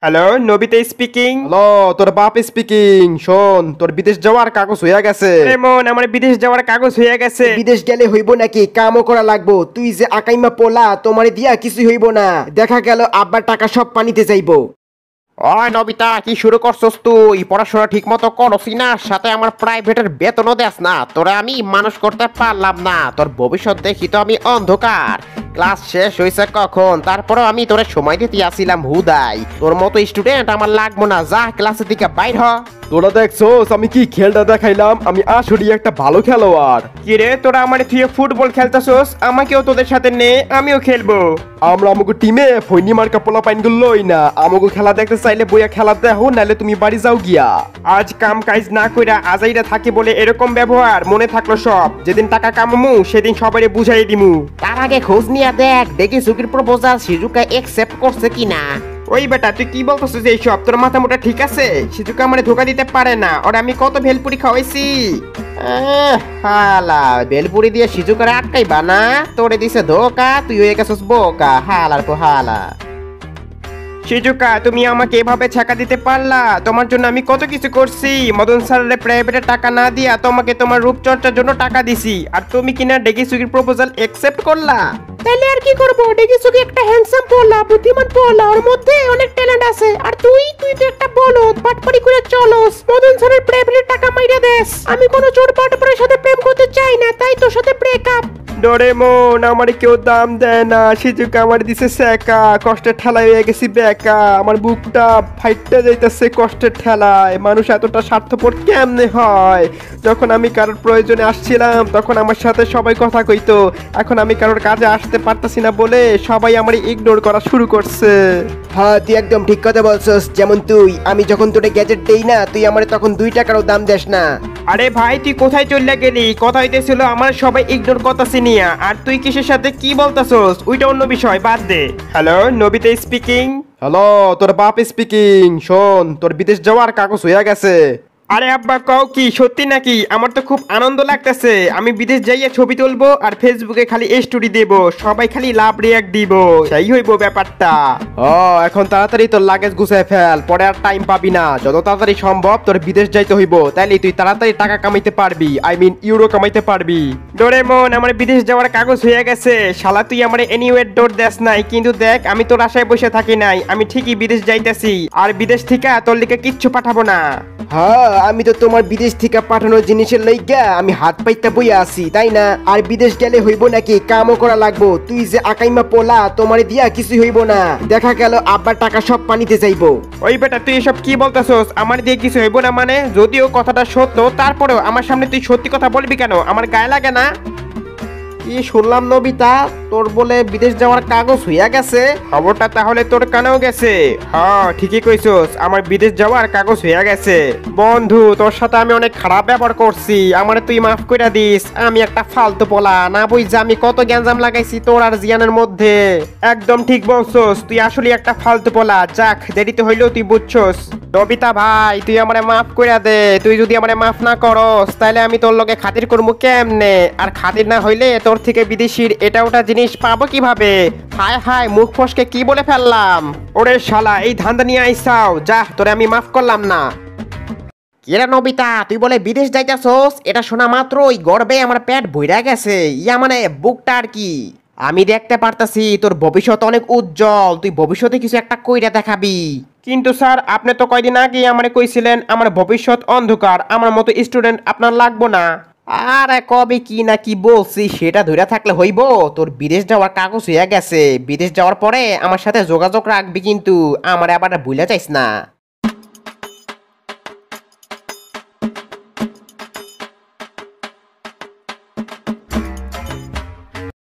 Hello, Nabita speaking. Hello, তোর বাপ speaking. শোন, তোর বিদেশ যাওয়ার কাগজ হইয়া গেছে। এমন আমার বিদেশ যাওয়ার কাগজ হয়ে গেছে। বিদেশ গেলে হইব নাকি? কামও করা লাগবো। তুই যে আকাইমা পোলা, তোমারে দিয়া কিছুই হইব না। দেখা গেল আব্বার টাকা সব পানিতে যাইবো। ওই নবিতা, কি শুরু করছস তুই? পড়াশোনা ঠিক মতো করছি না, সাথে আমার প্রাইভেটের বেতনও দেস না। তোরা আমি মানুষ করতে পারলাম না। তোর ভবিষ্যৎ দেখি তো আমি অন্ধকার। ক্লাস শেষ হয়েছে কখন, তারপরেও আমি তোরে সময় দিতে আসছিলাম হুদাই। তোর মতো স্টুডেন্ট আমার লাগবো না, যা ক্লাসের দিকে বাইর হ। তোরা দেখছোস আমি কি খেলটা দেখাইলাম? আমি আসলে একটা ভালো খেলোয়াড়। কিরে, তোরা আমার তুই ফুটবল খেলতেছস, আমাকেও তোদের সাথে নে, আমিও খেলবো। আমরা আমাকে টিমে ফৈনি মার্কা পোলা পাইন গুলোই না। আমাকে খেলা দেখতে চাইলে বইয়া খেলা দেখো, নাহলে তুমি বাড়ি যাও গিয়া। আজ কাম কাজ না কইরা আজাইরা থাকে বলে এরকম ব্যবহার। মনে থাকলো সব, যেদিন টাকা কামামু সেদিন সবাই বুঝাই দিমু। তার আগে খোঁজ নিয়ে দেখ দেখি সুকির প্রপোজাল শিজুকা একসেপ্ট করছে কিনা। ওই বেটা, তুই কি বলতেছিস এইসব? তোর মাথা মোটা ঠিক আছে? শিজুকা আমারে ধোকা দিতে পারে না। ওরা আমি কত ভেলপুরি খাওয়াইছি। হালা বেলপুরি দিয়ে শিজুকার আটকাই বানা, তোরে দিছে ধোকা, তুই হয়ে গেছিস বোকা। হালার পো হালা। শিজুকা, তুমি আমাকে এভাবে ছাকা দিতে পারলা? তোমার জন্য আমি কত কিছু করছি। মদন স্যারের প্রাইভেটে টাকা না দিয়া তোমাকে তোমার রূপচর্চার জন্য টাকা দিছি, আর তুমি কিনা ডেকি সুগির প্রপোজাল একসেপ্ট করলা। তাহলে আর কি করবো? ডেকি সুগি একটা হ্যান্ডসাম পোলা, বুদ্ধিমান পোলা, ওর মধ্যে অনেক ট্যালেন্ট আছে। আর তুই তো একটা বলদ, পাটপাড়ি করে চলস, মদন স্যারের প্রাইভেটে টাকা মাইরা দেস। আমি কোনো চোর পাটপাড়ির সাথে প্রেম করতে চাই না, তাই তোর সাথে ব্রেকআপ। ডোরেমন, আমার কেউ দাম দেয় না। শিজুকা আমার দিছে সেকা, কষ্টের ঠেলায় হয়ে গেছি বেকা। আমার বুকটা ফাইটটা যাইতেছে কষ্টের ঠেলায়। মানুষ এতটা স্বার্থপর কেমনে হয়? যখন আমি কারোর প্রয়োজনে আসছিলাম তখন আমার সাথে সবাই কথা কইতো। এখন আমি কারোর কাজে আসতে পারতাছি না বলে সবাই আমার ইগনোর করা শুরু করছে। হ্যাঁ, তুই একদম ঠিক কথা বলছস। যেমন তুই, আমি যখন তোরে গ্যাজেট দেই না, তুই আমারে তখন 2 টাকারও দাম দেস না। আরে ভাই, তুই কোথায় চলে গেলি? কথা হইতেছিল আমার সবাই ইগনোর করতাছি নিয়া, আর তুই কিসের সাথে কি বলতাছস? ওইটা অন্য বিষয়, বাদ দে। Hello, Nabita speaking. হ্যালো, তোর বাপ স্পিকিং। শোন, তোর বিদেশ যাওয়ার কাগজ হইয়া গেছে। আরে আব্বা, কও কি সত্যি নাকি? আমার তো খুব আনন্দ লাগতেছে। আমি বিদেশ যাইয়া ছবি তুলবো আর ফেসবুকে খালি স্টোরি দেব, সবাই খালি লাভ রিয়াক্ট দিব, সেই হইব ব্যাপারটা। ও, এখন তাড়াতাড়ি তোর লাগেজ গুছায় ফেল, পরে আর টাইম পাবি না। যত তাড়াতাড়ি সম্ভব তোর বিদেশ যাইতে হইব, তাইলে তুই তাড়াতাড়ি টাকা কামাইতে পারবি। আই মিন ইউরো কামাইতে পারবি। ডোরেমন, আমার বিদেশ যাওয়ার কাগজ হয়ে গেছে। শালা, তুই আমার এনিওয়ের ডোর দেস নাই, কিন্তু দেখ আমি তোর আশায় বসে থাকি নাই। আমি ঠিকই বিদেশ যাইতেছি, আর বিদেশ থেকে তোর লিখে কিচ্ছু পাঠাবো না। হ্যাঁ, আমি তো তোমার বিদেশ থেকে পাঠানো জিনিসের লইগা আমি হাত পাইতা বইয়া আছি, তাই না? আর বিদেশ গেলে হইব নাকি? কামও করা লাগবো। তুই যে আকাইমা পোলা, তোমারে দিয়া কিছুই হইব না। দেখা গেল আব্বার টাকা সব পানিতে যাইবো। ওই বেটা, তুই এসব কি বলতেছস? আমার দিয়ে কিছু হইব না মানে? যদিও কথাটা সত্য, তারপরেও আমার সামনে তুই সত্যি কথা বলবি কেন? আমার গায়ে লাগে না? কি শুনলাম নবিতা, তোর বলে বিদেশ যাওয়ার কাগজ হইয়া গেছে? খবরটা তাহলে তোর কানেও গেছে? হ্যাঁ, ঠিকই কইছস, আমার বিদেশ যাওয়ার কাগজ হইয়া গেছে। বন্ধু, তোর সাথে আমি অনেক খারাপ ব্যবহার করছি, আমারে তুই মাফ কইরা দিস। আমি একটা ফালতু বলা না বুঝা আমি কত গ্যাঞ্জাম লাগাইছি তোর আর জিয়ানের মধ্যে। একদম ঠিক বলছস, তুই আসলে একটা ফালতু বলা। যাক, দেরিতে হইলেও তুই বুঝছস। নবিতা ভাই, তুই আমারে মাফ কইরা দে। তুই যদি আমারে মাফ না করস, তাহলে আমি তোর লগে খাতির করবো কেমনে? আর খাতির না হইলে তোর থেকে বিদেশির এটা ওটা জিনিস পাবো কিভাবে? হায় হায়, মুখ ফসকে কি বলে ফেললাম। ওরে শালা, এই ধান্দা নিয়ে আইসাও, যা, তোরে আমি মাফ করলাম না। কিরা নবিতা, তুই বলে বিদেশ যাইতাছস? এটা শোনা মাত্রই গর্বে আমার পেট ভইরা গেছে। ইয়া মানে বুকটা আর কি। আমি দেখতে পারতাছি তোর ভবিষ্যৎ অনেক উজ্জ্বল। তুই ভবিষ্যতে কিছু একটা কইরা দেখাবি। কিন্তু স্যার, আপনি তো কয়দিন আগে আমারে কইছিলেন আমার ভবিষ্যৎ অন্ধকার, আমার মতো স্টুডেন্ট আপনার লাগবো না। আরে কবে কি না কি বলছি সেটা ধরে থাকলে হইব? তোর বিদেশ যাওয়ার কাগজ হইয়া গেছে। বিদেশ যাওয়ার পরে আমার সাথে যোগাযোগ রাখবি, কিন্তু আমার আবার ভুলে যাইস না।